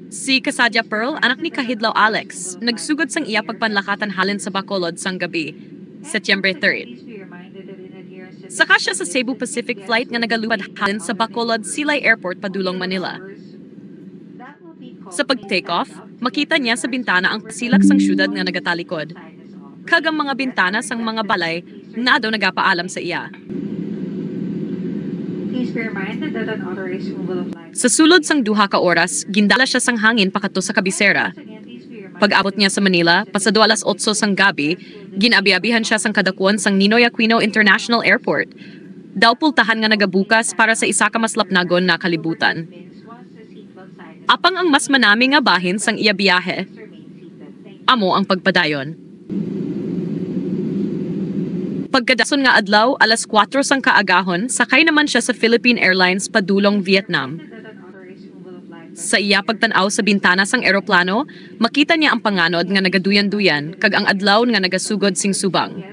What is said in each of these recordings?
Si Kasadya Pearl, anak ni Kahidlaw Alex, nagsugod sang iya pagpanlakatan halin sa Bacolod sang gabi, Setyembre 3. Saka siya sa Cebu Pacific flight nga nagalupad halin sa Bacolod Silay Airport padulong Manila. Sa pag-take-off, makita niya sa bintana ang pasilak sang syudad nga nagatalikod. Kag ang mga bintana sang mga balay na daw nagapaalam sa iya. Please bear in mind that an authorized removal of live. Sa sulod sang duha ka oras, gindala siya sang hangin pakato sa kabisera. Pag-abot niya sa Manila, pasado alas 8 sang gabi, ginabi-abihan siya sang kadakuan sang Ninoy Aquino International Airport. Daw pultahan nga nagabukas para sa isa ka mas lapnagon na kalibutan. Apang ang mas manami nga bahin sang iya biyahe, amo ang pagpadayon. Pagkadason nga adlaw, alas 4 sang kaagahon, sakay naman siya sa Philippine Airlines padulong Vietnam. Sa iya pagtanaw sa bintana sang eroplano, makita niya ang panganod nga nagaduyan-duyan kag ang adlaw nga nagasugod sing subang.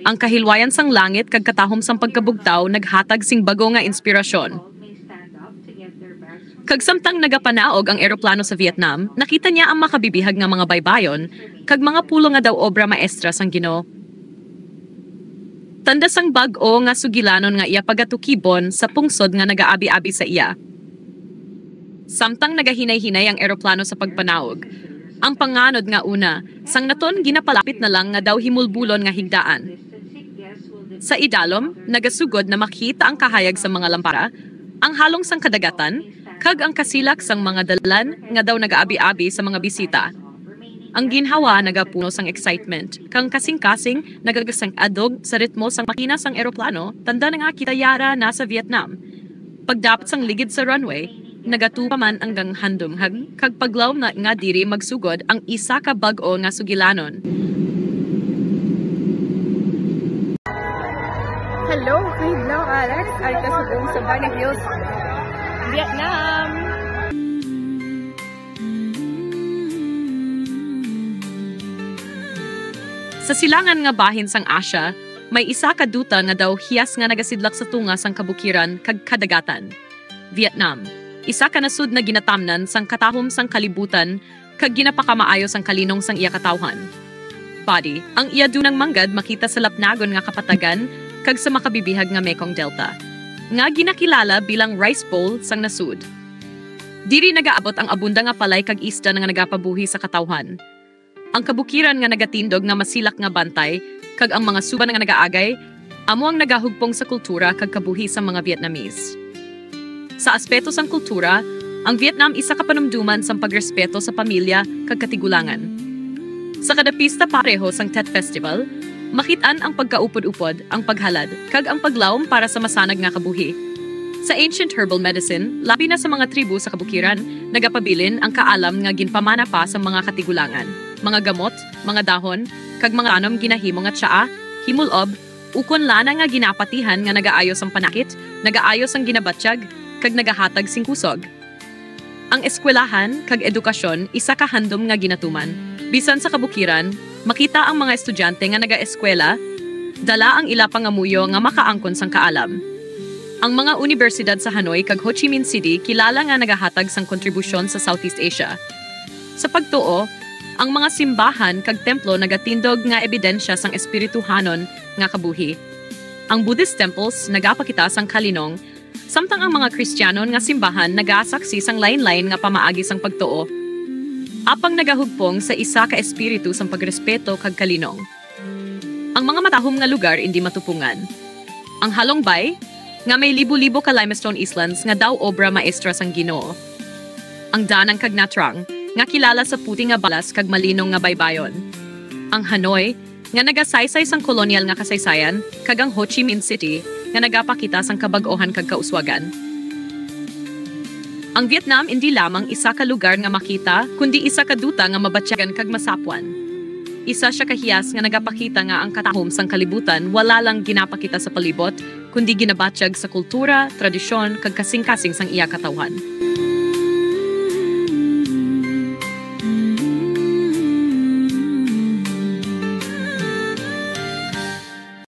Ang kahilwayan sang langit kag katahom sang pagkabugtaw naghatag sing bago nga inspirasyon. Kag samtang nagapanaog ang eroplano sa Vietnam, nakita niya ang makabibihag nga mga baybayon kag mga pulo nga daw obra maestra sang Ginoo. Tanda sang bag-o nga sugilanon nga iya pagatukibon sa pungsod nga nagaabi-abi sa iya. Samtang nagahinay-hinay ang eroplano sa pagpanaog, ang panganod nga una, sang naton ginapalapit na lang nga daw himulbulon nga higdaan. Sa idalom, nagasugod na makita ang kahayag sa mga lampara, ang halong sang kadagatan, kag ang kasilak sang mga dalan nga daw nagaabi-abi sa mga bisita. Ang ginhawa nagapuno sang excitement, kang kasing-kasing nagagasang adog sa ritmo sang makina sang eroplano, tanda na nga kitayara nasa Vietnam. Pagdapat sang ligid sa runway, nagatupa man hanggang handumhag, kag paglaw na nga diri magsugod ang isa ka bag-o nga sugilanon. Hello, Kahidlaw Alex, ay kasugong sa Bunny Hills, Vietnam. Sa silangan nga bahin sang Asia, may isa ka duta nga daw hiyas nga nagasidlak sa tunga sang kabukiran kag kadagatan. Vietnam, isa ka nasud na ginatamnan sang katahom sang kalibutan kag ginapakamaayo sang kalinong sang iya katawhan. Body, ang iya dunang manggad makita sa lapnagon nga kapatagan kag sa makabibihag nga Mekong Delta, nga ginakilala bilang rice bowl sang nasud. Diri nagaabot ang abunda nga palay kag isda nga nagapabuhi sa katawhan. Ang kabukiran nga nagatindog nga masilak nga bantay, kag ang mga suban nga nagaagay, amo ang nagahugpong sa kultura kag kabuhi sa mga Vietnamese. Sa aspeto sang kultura, ang Vietnam isa ka panumduman sang pagrespeto sa pamilya kag katigulangan. Sa kada pista pareho sang Tet Festival, makitaan ang pagkaupod-upod, ang paghalad, kag ang paglawom para sa masanag nga kabuhi. Sa ancient herbal medicine, labi na sa mga tribu sa kabukiran, nagapabilin ang kaalam nga ginpamana pa sa mga katigulangan. Mga gamot, mga dahon, kag mga anom ginahimo nga tsaa, himulob, ukon lana nga ginapatihan nga nagaayos ang panakit, nagaayos ang ginabatsyag, kag nagahatag sing kusog. Ang eskwelahan kag edukasyon isa ka handom nga ginatuman. Bisan sa kabukiran, makita ang mga estudyante nga naga-eskwela, dala ang ila pangamuyo nga makaangkon sang kaalam. Ang mga universidad sa Hanoi kag Ho Chi Minh City kilala nga nagahatag sang kontribusyon sa Southeast Asia. Sa pagtuo, ang mga simbahan kag templo nagatindog nga ebidensya sang espirituhanon nga kabuhi. Ang Buddhist temples nagapakita sang kalinong, samtang ang mga Kristiyanon nga simbahan nagasaksi sang lain-lain nga pamaagi sang pagtuo. Apang nagahugpong sa isa ka espiritu sang pagrespeto kag kalinong. Ang mga matahom nga lugar hindi matupungan. Ang Halong Bay, nga may libo-libo ka limestone islands nga daw obra maestra sang Ginoo. Ang Danang kag Nha Trang, nga kilala sa puti nga balas kag malinong nga baybayon. Ang Hanoi, nga nagasaysay sang kolonyal nga kasaysayan, kag ang Ho Chi Minh City, nga nagapakita sang kabag-ohan kag kauswagan. Ang Vietnam hindi lamang isa ka lugar nga makita, kundi isa ka duta nga mabatyagan kag masapwan. Isa siya kahiyas nga nagapakita nga ang katahom sang kalibutan wala lang ginapakita sa palibot, kundi ginabatsyag sa kultura, tradisyon, kag kasing-kasing sang iya katawhan.